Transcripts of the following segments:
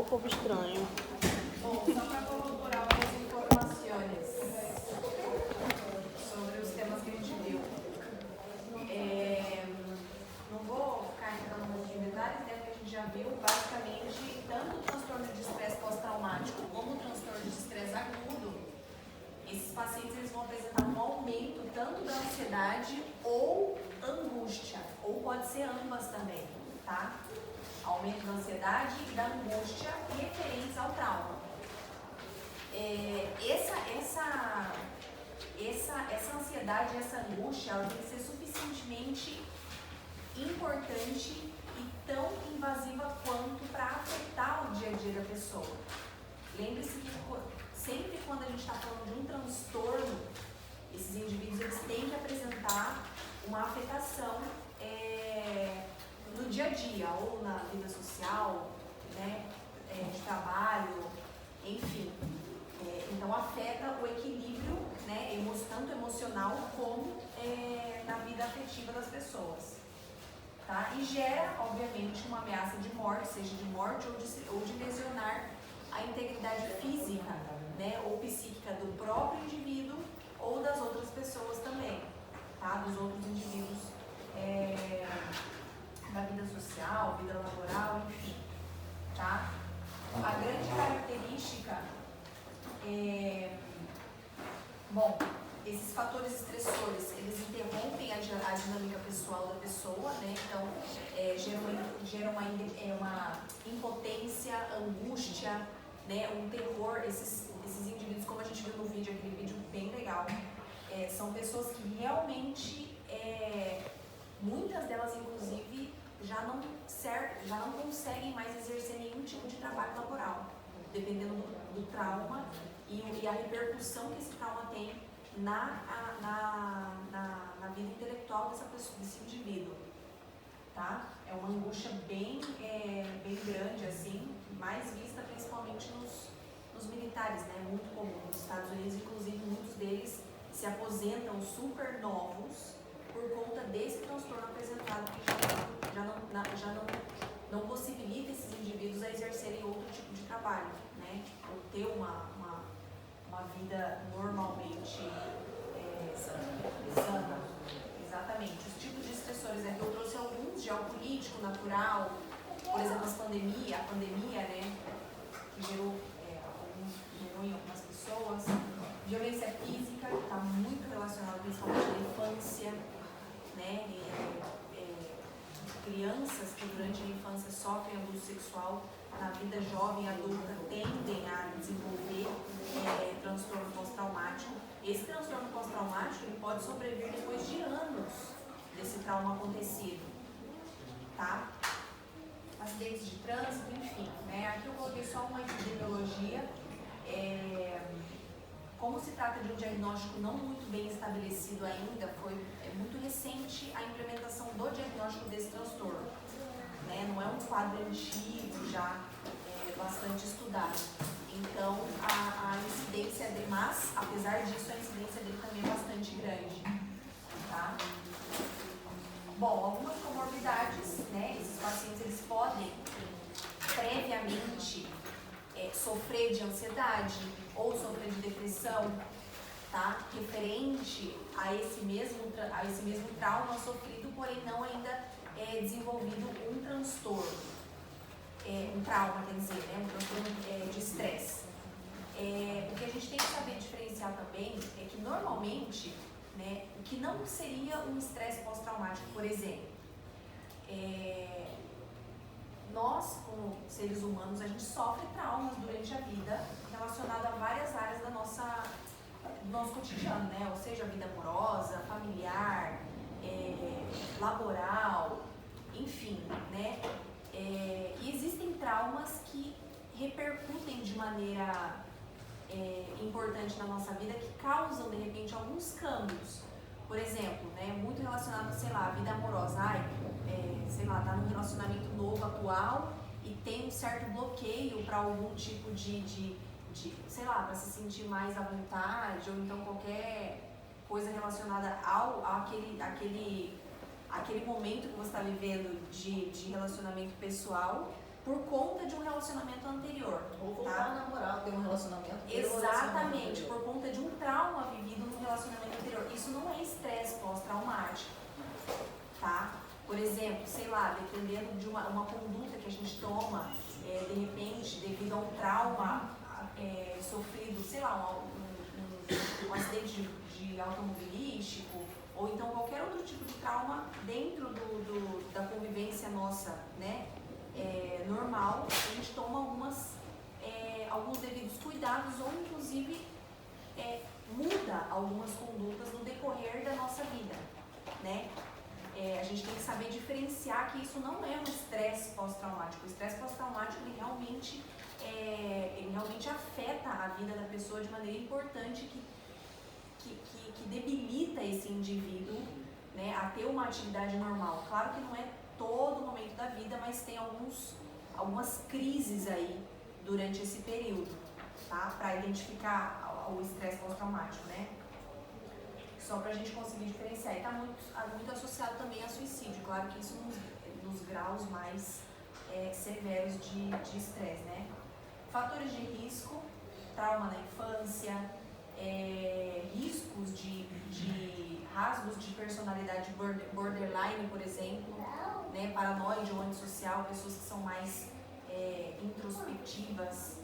povo estranho. Bom, só para corroborar algumas informações sobre os temas que a gente viu. Não vou ficar entrando muito em detalhes, né, porque a gente já viu basicamente tanto o transtorno de estresse pós-traumático como o transtorno de estresse agudo. Esses pacientes eles vão apresentar um aumento tanto da ansiedade ou angústia, ou pode ser ambas também, tá? Aumento da ansiedade e da angústia referentes ao trauma. Essa ansiedade, essa angústia, ela tem que ser suficientemente importante e tão invasiva quanto para afetar o dia a dia da pessoa. Lembre-se que sempre quando a gente está falando de um transtorno, esses indivíduos eles têm que apresentar uma afetação no dia a dia, ou na vida social, né, de trabalho, enfim. Então afeta o equilíbrio, né, tanto emocional como na vida afetiva das pessoas. Tá? E gera, obviamente, uma ameaça de morte, seja de morte ou de lesionar a integridade física, né, ou psíquica do próprio indivíduo ou das outras pessoas também, tá? Dos outros indivíduos da vida social, vida laboral, enfim. Tá? A grande característica bom, esses fatores estressores, eles interrompem a dinâmica pessoal da pessoa, né? Então, geram uma impotência, angústia, né? Um terror. Esses indivíduos, como a gente viu no vídeo, aquele vídeo bem legal, são pessoas que realmente, muitas delas, inclusive, já não conseguem mais exercer nenhum tipo de trabalho laboral, dependendo do trauma e a repercussão que esse trauma tem na vida intelectual desse indivíduo, tá? É uma angústia bem grande, assim, mais vista principalmente nos militares, né? Muito comum nos Estados Unidos, inclusive muitos deles se aposentam super novos por conta desse transtorno apresentado que já não possibilita esses indivíduos a exercerem outro tipo de trabalho, né? Ou ter uma vida normalmente sana. Exatamente. Os tipos de estressores, aqui eu trouxe alguns: geopolítico, natural, por exemplo, a pandemia, né, que gerou em algumas pessoas. Violência física, que está muito relacionada principalmente à infância, né, crianças que durante a infância sofrem abuso sexual, na vida jovem e adulta tendem a desenvolver transtorno pós-traumático. Esse transtorno pós-traumático ele pode sobreviver depois de anos desse trauma acontecido, tá? Acidentes de trânsito, enfim, né? Aqui eu coloquei só uma epidemiologia. Como se trata de um diagnóstico não muito bem estabelecido ainda, é muito recente a implementação do diagnóstico desse transtorno, né? Não é um quadro antigo, já bastante estudado. Então, a incidência dele, mas, apesar disso, a incidência dele também é bastante grande, tá? Bom, algumas comorbidades, né? Esses pacientes, eles podem previamente sofrer de ansiedade ou sofrer de depressão, tá? Referente a esse mesmo trauma sofrido, porém não ainda desenvolvido um transtorno, um trauma, quer dizer, né? Um transtorno de estresse. O que a gente tem que saber diferenciar também é que normalmente, né, o que não seria um estresse pós-traumático, por exemplo, nós, como seres humanos, a gente sofre traumas durante a vida relacionados a várias áreas do nosso cotidiano, né? Ou seja, a vida amorosa, familiar, laboral, enfim, né? E existem traumas que repercutem de maneira importante na nossa vida, que causam, de repente, alguns câmbios. Por exemplo, né, muito relacionado, sei lá, à vida amorosa. Sei lá, tá num relacionamento novo, atual, e tem um certo bloqueio para algum tipo de sei lá, para se sentir mais à vontade, ou então qualquer coisa relacionada àquele momento que você está vivendo de relacionamento pessoal, por conta de um relacionamento anterior. Ou voltar a namorar, ter um relacionamento. Exatamente, por conta de um trauma vivido no relacionamento anterior. Isso não é estresse pós-traumático, tá? Por exemplo, sei lá, dependendo de uma conduta que a gente toma, de repente, devido a um trauma sofrido, sei lá, um acidente de automobilístico, ou então qualquer outro tipo de trauma dentro da convivência nossa, né, normal, a gente toma alguns devidos cuidados ou inclusive muda algumas condutas no decorrer da nossa vida, né? A gente tem que saber diferenciar que isso não é um estresse pós-traumático. O estresse pós-traumático ele realmente afeta a vida da pessoa de maneira importante, que debilita esse indivíduo, né, a ter uma atividade normal. Claro que não é todo momento da vida, mas tem algumas crises aí durante esse período, tá? Para identificar o estresse pós-traumático, né? Só para a gente conseguir diferenciar. E está muito associado também a suicídio. Claro que isso nos graus mais severos de estresse, né? Fatores de risco, trauma na infância, riscos de rasgos de personalidade borderline, por exemplo, né? Paranoide ou antissocial, pessoas que são mais introspectivas,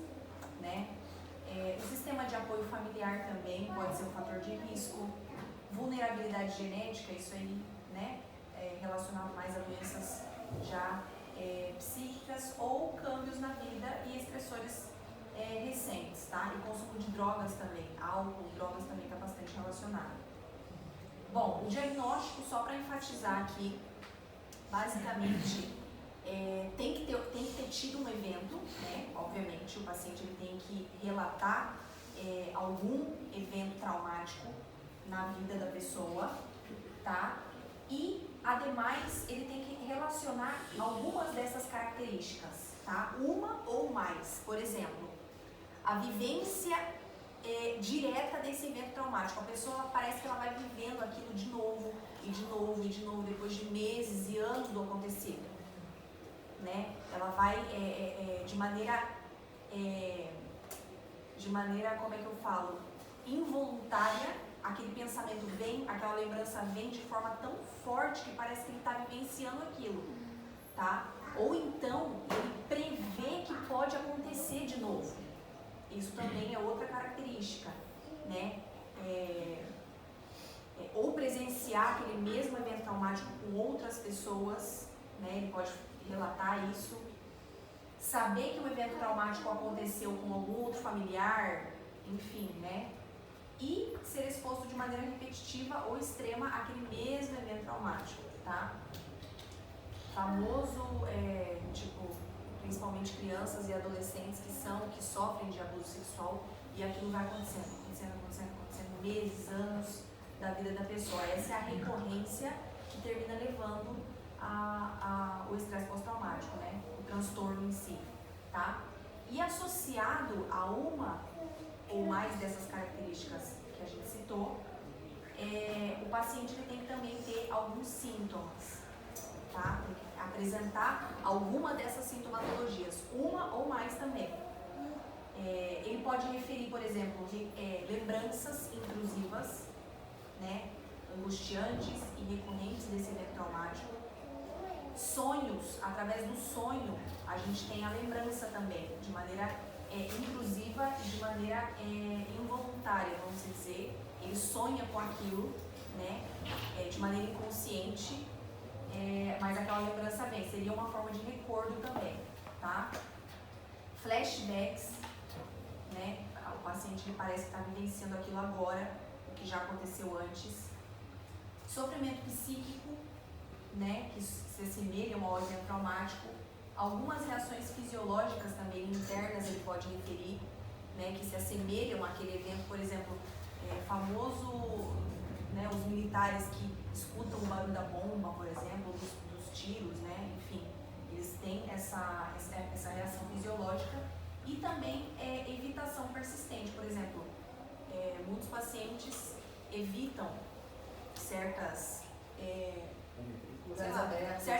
né? O sistema de apoio familiar também pode ser um fator de risco. Vulnerabilidade genética, isso aí, né, relacionado mais a doenças já psíquicas ou câmbios na vida e estressores recentes, tá? E consumo de drogas também, álcool, drogas também está bastante relacionado. Bom, o diagnóstico, só para enfatizar aqui, basicamente, tem que ter tido um evento, né? Obviamente, o paciente ele tem que relatar algum evento traumático na vida da pessoa, tá? E, ademais, ele tem que relacionar algumas dessas características, tá? Uma ou mais. Por exemplo, a vivência direta desse evento traumático. A pessoa parece que ela vai vivendo aquilo de novo, e de novo, e de novo, depois de meses e anos do acontecido, né? Ela vai de maneira, como é que eu falo, involuntária. Aquele pensamento vem, aquela lembrança vem de forma tão forte que parece que ele está vivenciando aquilo, tá? Ou então, ele prevê que pode acontecer de novo. Isso também é outra característica, né? Ou presenciar aquele mesmo evento traumático com outras pessoas, né? Ele pode relatar isso. Saber que um evento traumático aconteceu com algum outro familiar, enfim, né? E ser exposto de maneira repetitiva ou extrema àquele mesmo evento traumático, tá? Famoso, principalmente crianças e adolescentes que sofrem de abuso sexual e aquilo vai acontecendo meses, anos da vida da pessoa. Essa é a recorrência que termina levando o estresse pós-traumático, né? O transtorno em si, tá? E associado a uma ou mais dessas características que a gente citou, o paciente ele tem que também ter alguns sintomas, tá? Tem que apresentar alguma dessas sintomatologias, uma ou mais também. Ele pode referir, por exemplo, lembranças intrusivas, né, angustiantes e recorrentes desse evento traumático. Sonhos, através do sonho, a gente tem a lembrança também, de maneira intrusiva e de maneira involuntária, vamos dizer. Ele sonha com aquilo, né, de maneira inconsciente, mas aquela lembrança vem. Seria uma forma de recordo também, tá? Flashbacks, né, o paciente ele parece que está vivenciando aquilo agora, o que já aconteceu antes. Sofrimento psíquico, né, que se assemelha ao evento traumático. Algumas reações fisiológicas também internas ele pode referir, né, que se assemelham àquele evento, por exemplo, famoso, né, os militares que escutam o barulho da bomba, por exemplo, dos tiros, né, enfim, eles têm essa reação fisiológica. E também evitação persistente, por exemplo, muitos pacientes evitam certos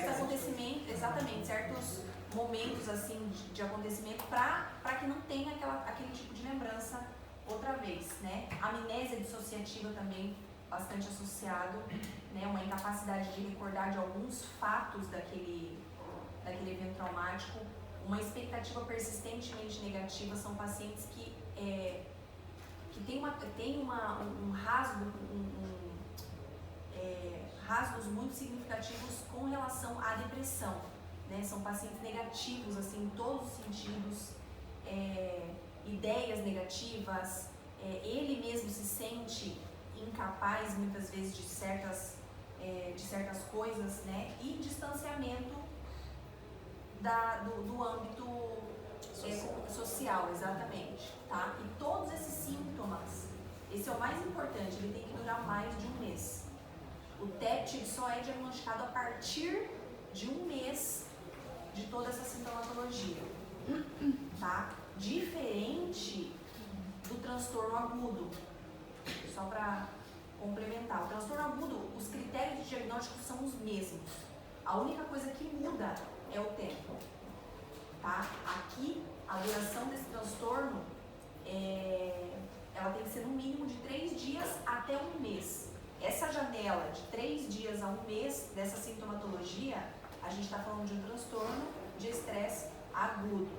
acontecimentos, exatamente, certos momentos assim de acontecimento para que não tenha aquele tipo de lembrança outra vez, né? Amnésia dissociativa também bastante associado, né? Uma incapacidade de recordar de alguns fatos daquele evento traumático. Uma expectativa persistentemente negativa são pacientes que tem um rasgo, rasgos muito significativos com relação à depressão, né? São pacientes negativos assim, em todos os sentidos, ideias negativas, ele mesmo se sente incapaz muitas vezes de certas coisas, né? E distanciamento do âmbito social, exatamente, tá? E todos esses sintomas, esse é o mais importante, ele tem que durar mais de um mês. O TEPT só é diagnosticado a partir de um mês de toda essa sintomatologia, tá? Diferente do transtorno agudo, só para complementar. O transtorno agudo, os critérios de diagnóstico são os mesmos. A única coisa que muda é o tempo, tá? Aqui, a duração desse transtorno, ela tem que ser no mínimo de 3 dias até um mês. Essa janela de 3 dias a um mês dessa sintomatologia, a gente está falando de um transtorno de estresse agudo,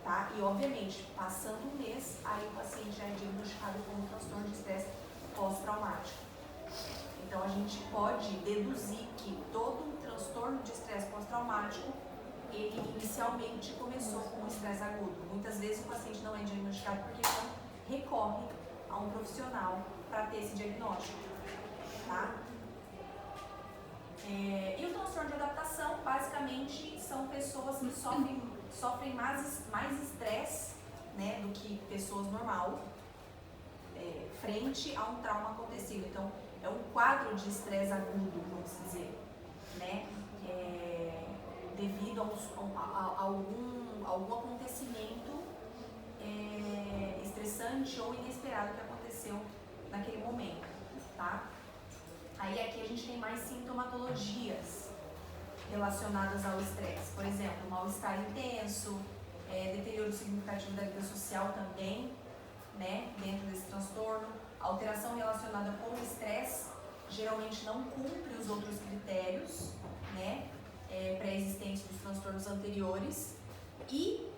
tá? E, obviamente, passando um mês, aí o paciente já é diagnosticado como transtorno de estresse pós-traumático. Então, a gente pode deduzir que todo um transtorno de estresse pós-traumático, ele inicialmente começou com estresse agudo. Muitas vezes o paciente não é diagnosticado porque não recorre a um profissional para ter esse diagnóstico, tá? E o transtorno de adaptação, basicamente, são pessoas que sofrem mais estresse, né, do que pessoas normal, frente a um trauma acontecido. Então, é um quadro de estresse agudo, vamos dizer, né? Devido a algum acontecimento estressante ou inesperado que aconteceu naquele momento, tá? Aí aqui a gente tem mais sintomatologias relacionadas ao estresse. Por exemplo, mal-estar intenso, deterioro significativo da vida social também, né, dentro desse transtorno. Alteração relacionada com o estresse geralmente não cumpre os outros critérios, né, pré-existentes dos transtornos anteriores. E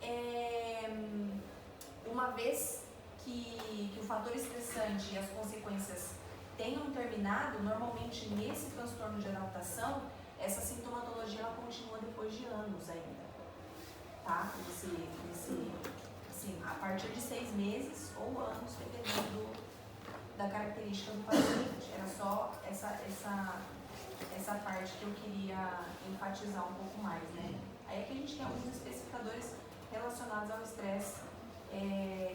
uma vez que o fator estressante e as consequências tenham terminado, normalmente nesse transtorno de adaptação, essa sintomatologia ela continua depois de anos ainda, tá? Assim, a partir de 6 meses ou anos, dependendo da característica do paciente. Era só essa parte que eu queria enfatizar um pouco mais, né? Aí aqui a gente tem alguns especificadores relacionados ao estresse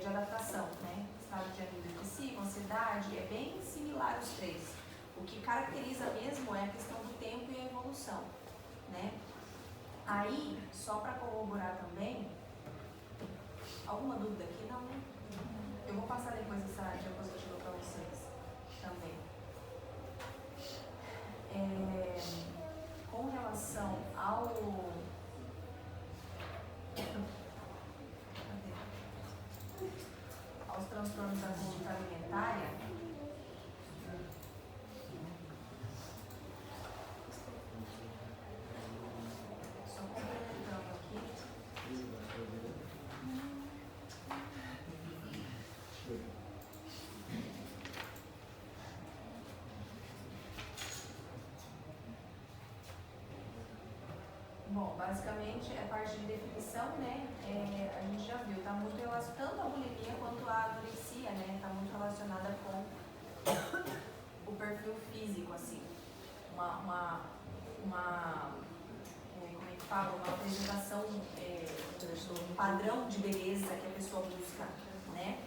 de adaptação, né? Estado de ânimo depressivo, ansiedade, é bem similar os três. O que caracteriza mesmo é a questão do tempo e a evolução, né? Aí, só para corroborar também, alguma dúvida aqui? Não, né? Eu vou passar depois essa diapositiva para vocês também. Com relação aos transtornos da conduta alimentar, só complementando aqui. Bom, basicamente a parte de definição, né, a gente já viu, está muito relacionado, tanto a bulimia quanto a anorexia, né, está muito relacionada com o perfil físico, assim, como é que fala, uma apresentação, um padrão de beleza que a pessoa busca, né.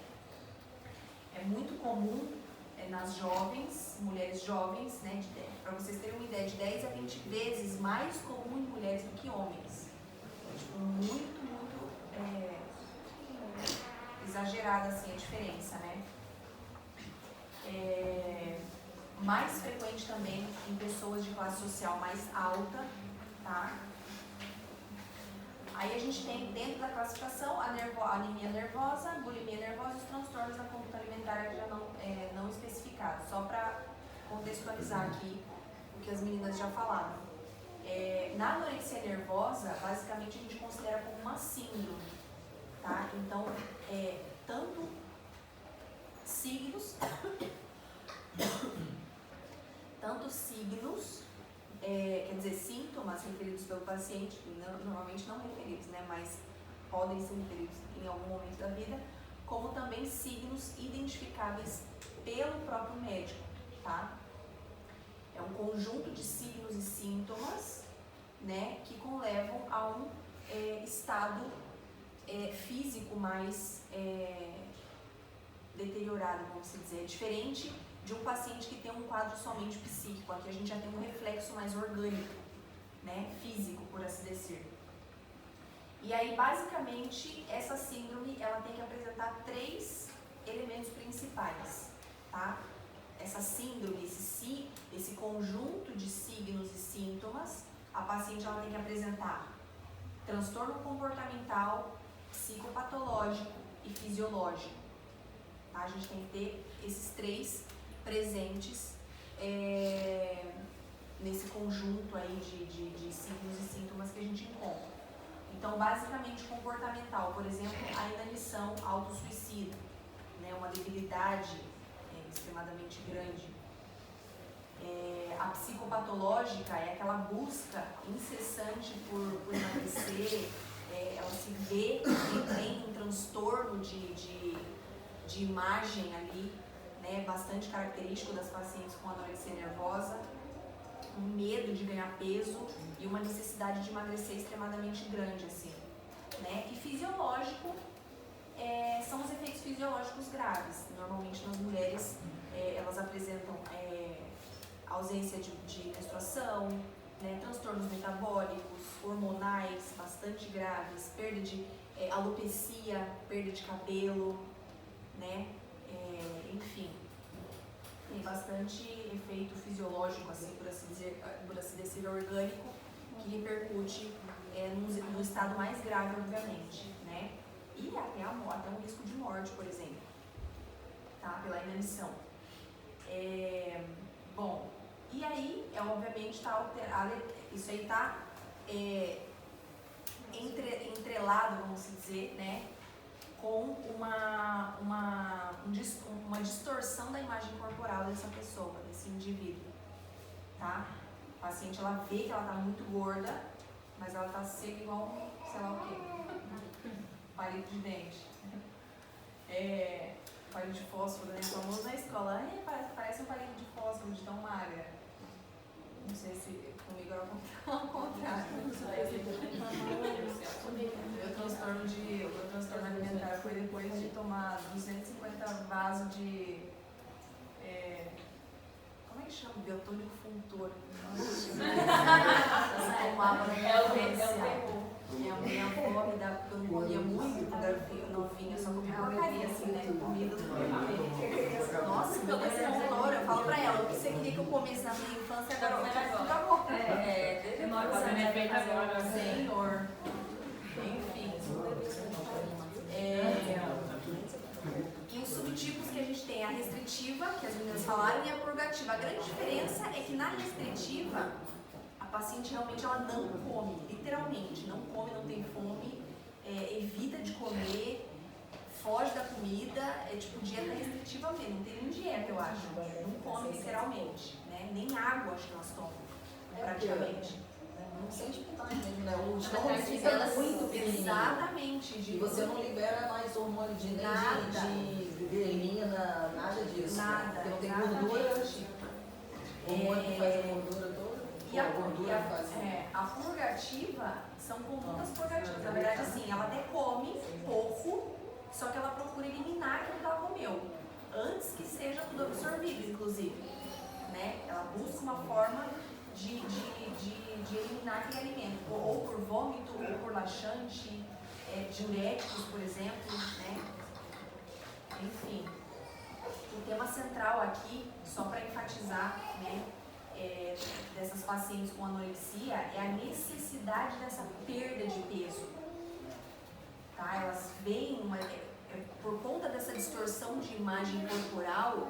É muito comum nas jovens, mulheres jovens, né, para vocês terem uma ideia, de 10 a 20 vezes mais comum em mulheres do que homens. Tipo, muito exagerada assim a diferença, né? Mais frequente também em pessoas de classe social mais alta, tá? Aí a gente tem dentro da classificação a anemia nervosa, bulimia nervosa e os transtornos da conduta alimentar que já não especificados, só para contextualizar aqui o que as meninas já falaram. Na anorexia nervosa, basicamente a gente considera como uma síndrome, tá? Então, tanto signos, quer dizer, sintomas referidos pelo paciente, normalmente não referidos, né, mas podem ser referidos em algum momento da vida, como também signos identificáveis pelo próprio médico, tá? É um conjunto de signos e sintomas, né, que conlevam a um estado físico mais deteriorado, vamos dizer. É diferente de um paciente que tem um quadro somente psíquico. Aqui a gente já tem um reflexo mais orgânico, né, físico, por assim dizer. E aí, basicamente, essa síndrome, ela tem que apresentar 3 elementos principais, tá? Essa síndrome, esse conjunto de signos e sintomas, a paciente ela tem que apresentar transtorno comportamental, psicopatológico e fisiológico. Tá? A gente tem que ter esses 3 presentes nesse conjunto aí de signos e sintomas que a gente encontra. Então, basicamente, comportamental, por exemplo, a inanição autossuicida, né? Uma debilidade extremadamente grande. A psicopatológica é aquela busca incessante por emagrecer, ela se vê que tem um transtorno de imagem ali, né, bastante característico das pacientes com anorexia nervosa, um medo de ganhar peso e uma necessidade de emagrecer extremadamente grande, assim, né? E fisiológico são os efeitos fisiológicos graves. Normalmente nas mulheres elas apresentam ausência de menstruação, né, transtornos metabólicos, hormonais bastante graves, perda de alopecia, perda de cabelo, né, enfim, tem bastante efeito fisiológico, assim, por assim dizer, orgânico, que repercute no estado mais grave, obviamente, né, e até um risco de morte, por exemplo, tá, pela inanição. Bom, e aí, obviamente, está alterado, isso aí está entrelado, vamos dizer, né, com uma distorção da imagem corporal dessa pessoa, desse indivíduo, tá? A paciente, ela vê que ela tá muito gorda, mas ela tá seca igual, sei lá o quê, palito de dente. Palito de fósforo, né? Famoso na escola, parece um palito de fósforo de tão magra. Não sei se comigo era ao contrário. O meu transtorno alimentar foi depois de tomar 250 vasos de... como é que chama? Biotônico Funtor. Eu tomava na minha infância. Minha avó me dava, porque eu não comia muito quando eu era novinha, só comia porcaria, assim, né? Comida do meu. Nossa, meu Deus, eu falo pra ela, o que você queria que eu comesse na minha infância, agora acabou. Fazendo efeito agora. Senhor. Enfim. E os subtipos que a gente tem, a restritiva, que as meninas falaram, e a purgativa. A grande diferença é que na restritiva, a paciente realmente ela não come, literalmente, não come, não tem fome, evita de comer, foge da comida, tipo dieta restritiva mesmo, não tem nem dieta, eu acho, não come literalmente, né? Nem água acho que elas tomam, praticamente. Não sente vontade mesmo, né? O estômago fica muito pequenininho. Exatamente. E você não libera mais hormônio de grelina, nada disso. Nada. Porque não tem gordura. O hormônio que faz a gordura toda. A purgativa são condutas purgativas. Na verdade, assim, ela até come pouco, só que ela procura eliminar aquilo que ela comeu, antes que seja tudo absorvido, inclusive. Né? Ela busca uma forma de eliminar aquele alimento, ou por vômito, ou por laxante, diuréticos, por exemplo, né? Enfim. O tema central aqui, só para enfatizar, né, dessas pacientes com anorexia, é a necessidade dessa perda de peso, construção de imagem corporal,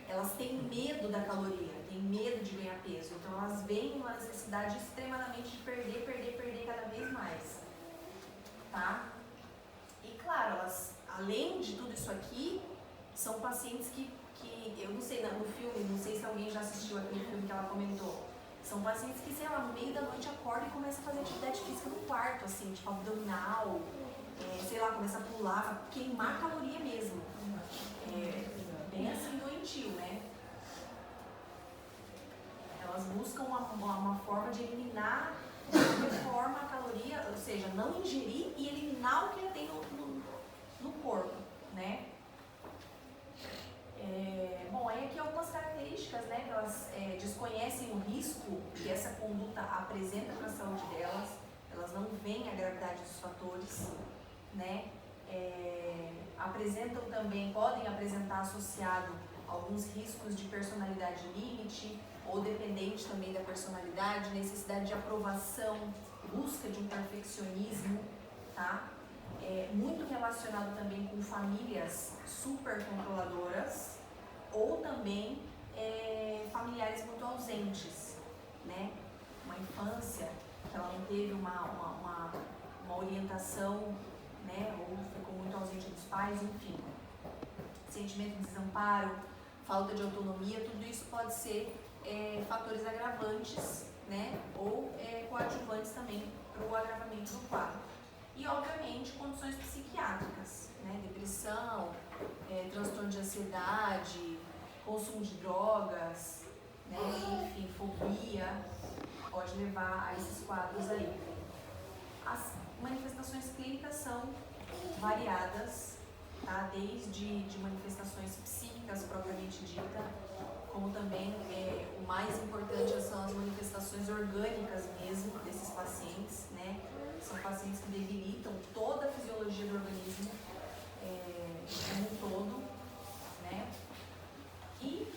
elas têm medo da caloria, têm medo de ganhar peso. Então elas veem uma necessidade extremamente de perder cada vez mais. Tá? E claro, elas, além de tudo isso aqui, são pacientes que eu não sei, no filme, não sei se alguém já assistiu aquele filme que ela comentou. São pacientes que, sei lá, no meio da noite acorda e começa a fazer atividade física no quarto, assim, tipo abdominal, sei lá, começa a pular, queimar caloria mesmo. Bem assim, doentio, né? Elas buscam uma forma de eliminar de qualquer forma a caloria, ou seja, não ingerir e eliminar o que ele tem no corpo, né? Bom, aí aqui algumas características, né, que elas desconhecem o risco que essa conduta apresenta para a saúde delas, elas não veem a gravidade dos fatores, né, podem apresentar associado alguns riscos de personalidade limite ou dependente também da personalidade, necessidade de aprovação, busca de um perfeccionismo, tá? Muito relacionado também com famílias super controladoras ou também familiares muito ausentes, né? Uma infância que ela não teve uma orientação, né? Ou ficou muito ausente dos pais, enfim. Sentimento de desamparo, falta de autonomia, tudo isso pode ser fatores agravantes, né? Ou coadjuvantes também para o agravamento do quadro. E, obviamente, condições psiquiátricas, né? Depressão, transtorno de ansiedade, consumo de drogas, né? Enfim, fobia, pode levar a esses quadros aí. As manifestações clínicas são variadas, tá? Desde de manifestações psíquicas propriamente dita, como também o mais importante são as manifestações orgânicas mesmo desses pacientes, né? São pacientes que debilitam toda a fisiologia do organismo como um todo, né? E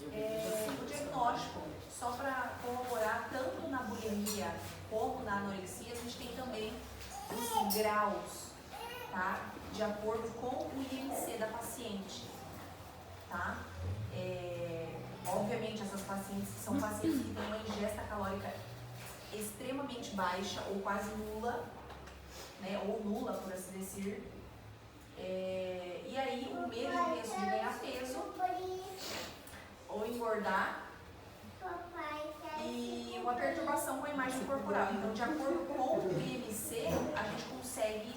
o diagnóstico, só para corroborar, tanto na bulimia como na anorexia, a gente tem também os graus, tá? De acordo com o IMC da paciente, tá? Obviamente, essas pacientes são pacientes que têm uma ingesta calórica extremamente baixa ou quase nula, né? Ou nula, por assim dizer. E aí, o medo intenso de ganhar peso ou engordar e uma perturbação com a imagem corporal. Então, de acordo com o IMC, a gente consegue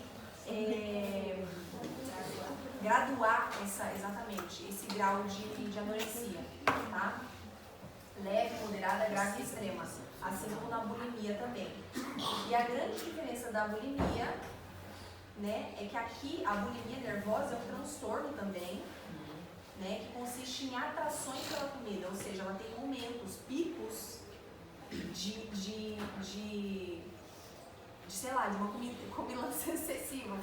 graduar exatamente esse grau de anorexia, tá? Leve, moderada, grave e extrema, assim como na bulimia também. E a grande diferença da bulimia, né, é que aqui a bulimia nervosa é um transtorno também, né, que consiste em atrações pela comida, ou seja, ela tem momentos, picos sei lá, de uma comilança excessiva,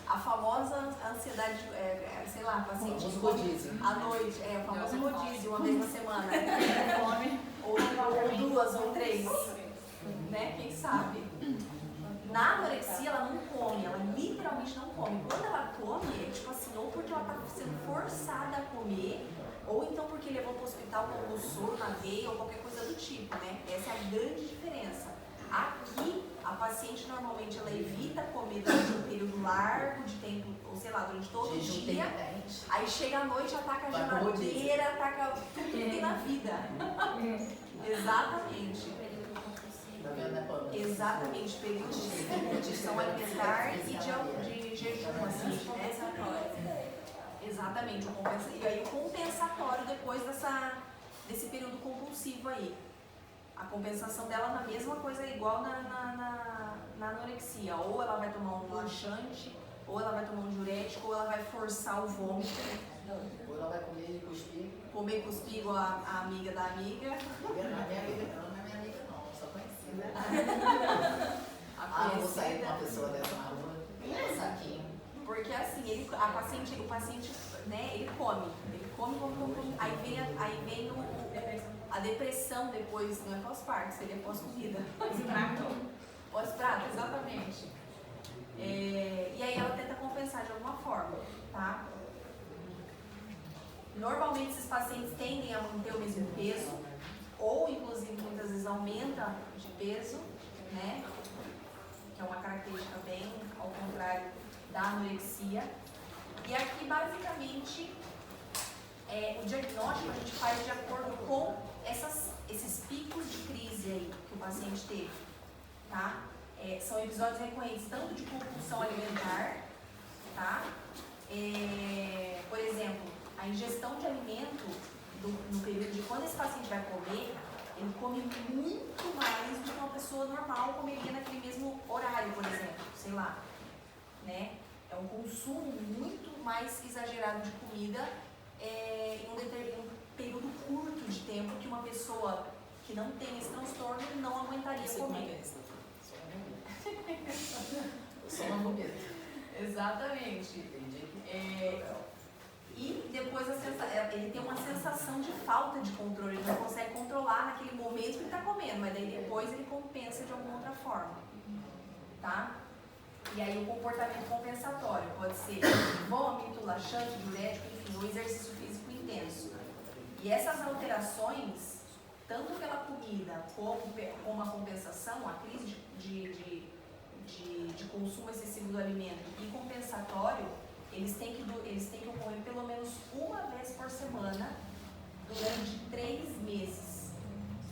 a famosa ansiedade, sei lá, paciente à noite, o famoso rodízio, uma vez na semana, ou duas ou três, né, quem sabe. Na anorexia ela não come, ela literalmente não come. Quando ela come, tipo assim, ou porque ela está sendo forçada a comer, ou então porque levou para o hospital com um soro na veia ou qualquer coisa do tipo, né? Essa é a grande diferença. Aqui, a paciente normalmente ela evita comer durante um período largo de tempo, ou sei lá, durante todo o dia. Aí chega à noite, ataca a geladeira, ataca tudo que tem na vida. Exatamente. Exatamente, períodos de restrição alimentar e de jejum, assim, né? Exatamente, e aí o compensatório depois desse período compulsivo aí. A compensação dela na mesma coisa é igual na anorexia. Ou ela vai tomar um laxante, ou ela vai tomar um diurético, ou ela vai forçar o vômito. Ou ela vai comer e cuspir. Comer e cuspir igual a amiga da amiga. Não é minha amiga não, só conhecida. Eu vou sair com uma pessoa dessa na rua, um saquinho. Porque assim, o paciente, né, ele come, aí vem a depressão depois, não é pós-parto, seria pós-comida. Pós-prato, exatamente. E aí ela tenta compensar de alguma forma, tá? Normalmente esses pacientes tendem a manter o mesmo peso, ou inclusive muitas vezes aumenta de peso, né? Que é uma característica bem ao contrário da anorexia. E aqui basicamente o diagnóstico a gente faz de acordo com esses picos de crise aí que o paciente teve, tá? São episódios recorrentes tanto de compulsão alimentar, tá? Por exemplo, a ingestão de alimento no período de quando esse paciente vai comer, ele come muito mais do que uma pessoa normal comeria naquele mesmo horário, por exemplo, sei lá, né? É um consumo muito mais exagerado de comida em um período curto de tempo que uma pessoa que não tem esse transtorno não aguentaria comer. Só uma comida. Exatamente. E depois ele tem uma sensação de falta de controle, ele não consegue controlar naquele momento que ele está comendo, mas daí depois ele compensa de alguma outra forma, tá? E aí o comportamento compensatório pode ser vômito, laxante, diurético, enfim, um exercício físico intenso. E essas alterações, tanto pela comida como a compensação, a crise de consumo excessivo do alimento e compensatório, eles têm que ocorrer pelo menos uma vez por semana durante 3 meses,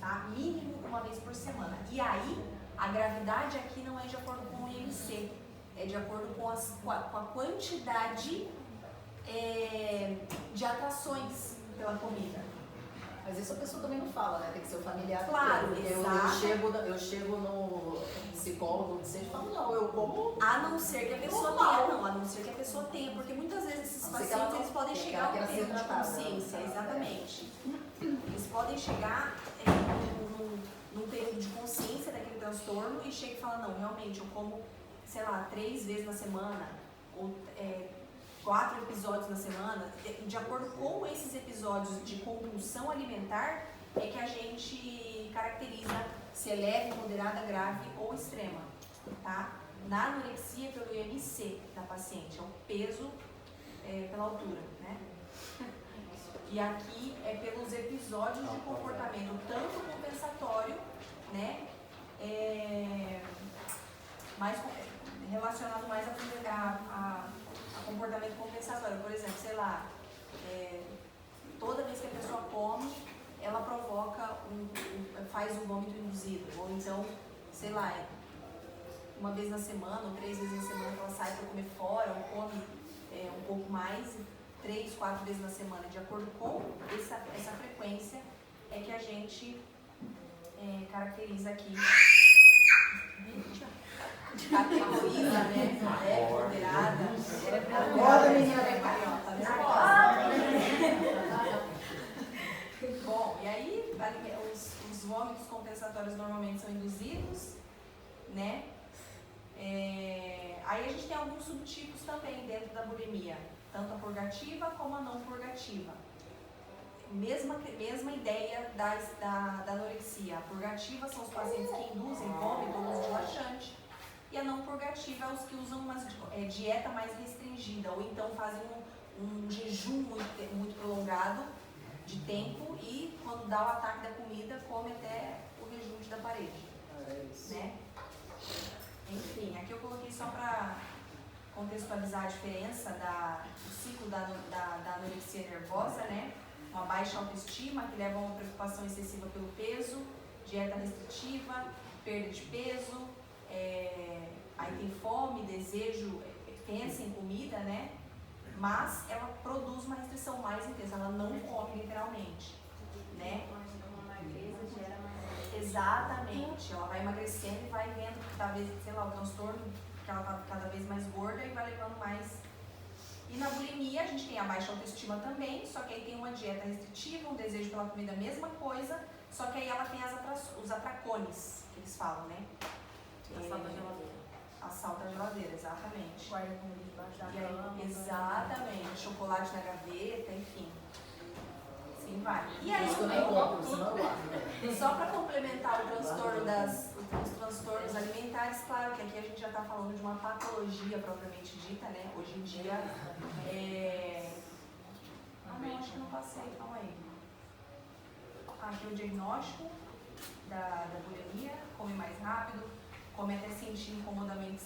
tá? Mínimo uma vez por semana. E aí, a gravidade aqui não é de acordo com o IMC, é de acordo com a quantidade de atrações pela comida. Mas isso a pessoa também não fala, né? Tem que ser o familiar. Claro, eu chego no psicólogo e falo, não, eu como. A não ser que a pessoa tenha, a não ser que a pessoa tenha, porque muitas vezes esses pacientes eles podem chegar ao período de consciência, exatamente. Eles podem chegar num período de consciência daquele transtorno e chega e fala, não, realmente eu como, sei lá, 3 vezes na semana, ou 4 episódios na semana. De acordo com esses episódios de compulsão alimentar, é que a gente caracteriza se é leve, moderada, grave ou extrema, tá? Na anorexia, pelo IMC da paciente, é o peso pela altura, né? E aqui é pelos episódios de comportamento, tanto compensatório, né? Relacionado mais a comportamento compensatório. Por exemplo, sei lá, toda vez que a pessoa come, ela provoca faz o vômito induzido. Ou então, sei lá, uma vez na semana ou 3 vezes na semana que ela sai para comer fora ou come um pouco mais, 3, 4 vezes na semana. De acordo com essa frequência é que a gente caracteriza aqui, categoriza, né? Leve, moderada. Acorda, menina, vem cá. Bom, e aí os vômitos compensatórios normalmente são induzidos, né? Aí a gente tem alguns subtipos também dentro da bulimia, tanto a purgativa como a não purgativa. Mesma ideia da anorexia. A purgativa são os pacientes que induzem vômito ou uso de laxante, e a não purgativa é os que usam uma dieta mais restringida, ou então fazem um jejum muito prolongado de tempo e quando dá o ataque da comida, come até o rejunte da parede, né? Enfim, aqui eu coloquei só para contextualizar a diferença do ciclo da anorexia nervosa, né? Uma baixa autoestima que leva a uma preocupação excessiva pelo peso, dieta restritiva, perda de peso, aí tem fome, desejo, pensa em comida, né? Mas ela produz uma restrição mais intensa, ela não come literalmente, né? Exatamente, ela vai emagrecendo e vai vendo que talvez, sei lá, o transtorno, que ela tá cada vez mais gorda e vai levando mais. E na bulimia a gente tem a baixa autoestima também, só que aí tem uma dieta restritiva, um desejo pela comida, a mesma coisa, só que aí ela tem os atracones, que eles falam, né? Assalto à geladeira. Assalto à geladeira, exatamente. Guarda comida debaixo da E cama. aí, exatamente, chocolate na gaveta, enfim. Sim, vai. E aí, Isso eu nem compro, senão eu guardo. só para complementar o transtorno os transtornos alimentares, claro que aqui a gente já está falando de uma patologia propriamente dita, né? Hoje em dia não, acho que não passei, calma aí. Aqui o diagnóstico da bulimia, come mais rápido, come até sentir incomodamente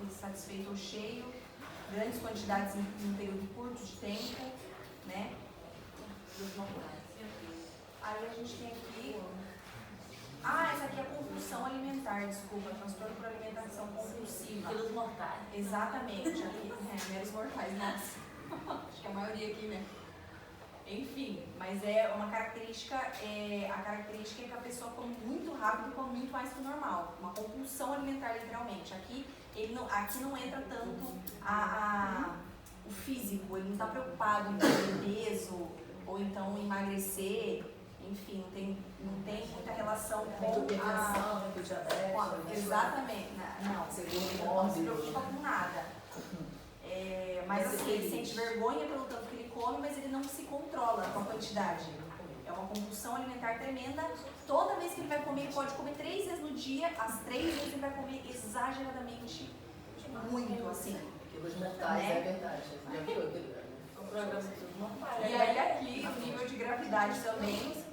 insatisfeito ou cheio, grandes quantidades em um período curto de tempo, né? Aí a gente tem aqui... essa aqui é a compulsão alimentar, desculpa, transtorno por alimentação compulsiva. Pelos mortais. Exatamente, aqui, meros mortais, nossa. Acho que a maioria aqui, né? Enfim, mas é uma característica, a característica é que a pessoa come muito rápido e come muito mais que o normal. Uma compulsão alimentar, literalmente. Aqui não entra tanto o físico, ele não está preocupado em perder peso ou então emagrecer. Enfim, não tem muita relação com a diabetes. Exatamente, não se preocupa com nada. Mas assim, ele sente vergonha pelo tanto que ele come, mas ele não se controla com a quantidade. É uma compulsão alimentar tremenda. Toda vez que ele vai comer, ele pode comer 3 vezes no dia. As 3 vezes ele vai comer exageradamente muito, assim. Pelos mortais, né? É verdade. Já viu aquele programa dos mortais? E aí aqui, o nível de gravidade também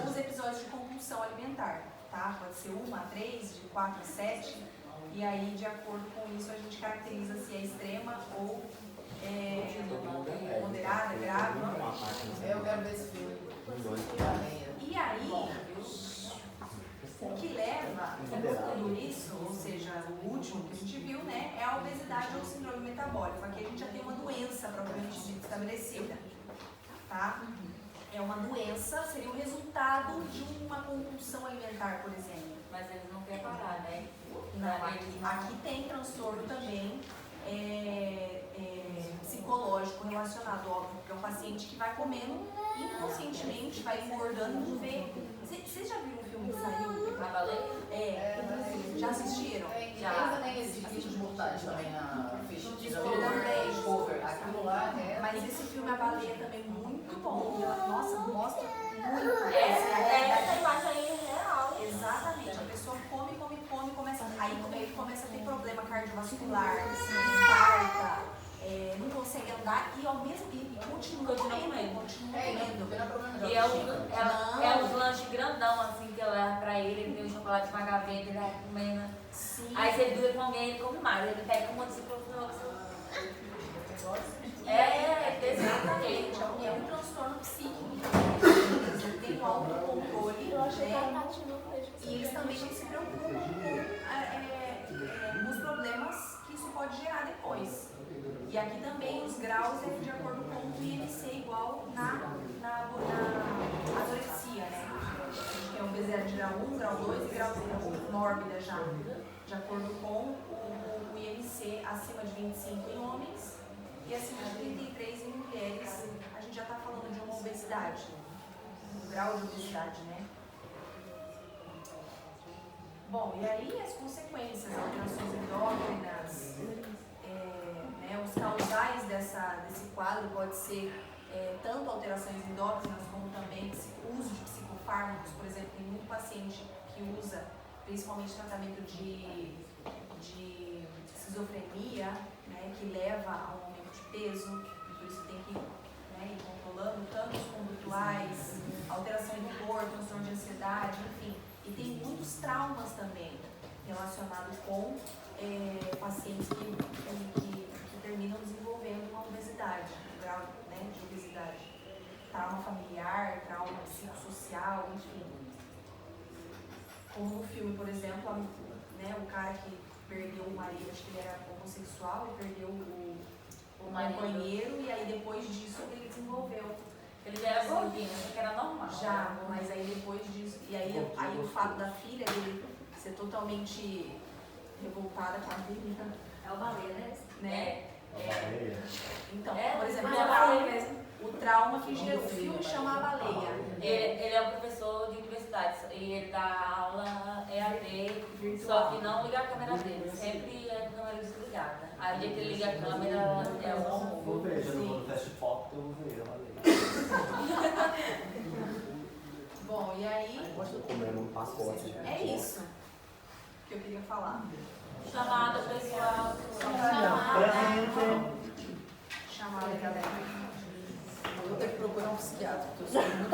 com os episódios de compulsão alimentar, tá? Pode ser 1 a 3, de 4 a 7. E aí, de acordo com isso, a gente caracteriza se é extrema ou moderada, grave. Eu quero ver esse filme. E aí, o que leva tudo isso, ou seja, o último que a gente viu, né, é a obesidade ou síndrome metabólica. Aqui a gente já tem uma doença propriamente dita estabelecida, tá? É uma doença, seria o resultado de uma compulsão alimentar, por exemplo. Mas eles não querem parar, né? Não, aqui tem transtorno também psicológico relacionado, óbvio, porque é um paciente que vai comendo inconscientemente, vai engordando, não vê. Vocês já viram um filme que saiu? A baleia? Já assistiram? Já. Tem esse Filhos Mortais também na Fish. Também. Aquilo lá Mas esse filme A Baleia também é muito bom. Nossa, mostra muito. Essa imagem aí é real. Exatamente. A pessoa come, aí começa a ter problema cardiovascular, infarta, não consegue andar e ao mesmo tempo continua comendo. E é os lanches grandão assim que eu levo pra ele tem o chocolate magavento, ele vai comendo. Sim. Aí se ele dura com alguém, ele come mais, ele pega um monte de profissional. Exatamente. É um transtorno psíquico. Ele tem um autocontrole, e eles também se preocupam com os problemas que isso pode gerar depois. E aqui também os graus é de acordo com o IMC igual na anorexia, né? A gente tem obesidade de grau 1, grau 2 e grau 0, mórbida já. De acordo com o IMC acima de 25 em homens e acima de 33 em mulheres, a gente já está falando de uma obesidade, um grau de obesidade, né? Bom, e aí as consequências, alterações endócrinas, né, os causais desse quadro pode ser tanto alterações endócrinas como também uso de psicofármacos. Por exemplo, tem muito paciente que usa, principalmente tratamento de esquizofrenia, né, que leva a um aumento de peso, e por isso tem que ir controlando tanto os condutuais, alteração de humor, transtorno de ansiedade, enfim. E tem muitos traumas também relacionados com pacientes que terminam desenvolvendo uma obesidade, um grau, né, de obesidade. Trauma familiar, trauma psicossocial, enfim. Como no filme, por exemplo, né, o cara que perdeu o marido, acho que ele era homossexual, e perdeu o companheiro, e aí depois disso ele desenvolveu. Ele já era gordinho, só que era normal. Já, mas aí depois disso, e aí o fato da filha dele ser totalmente revoltada com a vida. É o baleia, né? Então, por exemplo, o trauma que gerou o filme chama A Baleia. Ele é um professor de universidade e ele dá aula EAD, só que não liga a câmera dele, sempre é com a câmera desligada. Aí o dia que ele liga a câmera é o horror. Vou ver, já no teste pop, eu vou ver, valeu. Bom, e aí Tô comendo um pacote. é isso. que eu queria falar. Chamada pessoal. Chamada, galera. Eu vou ter que procurar um psiquiatra, porque eu sou muito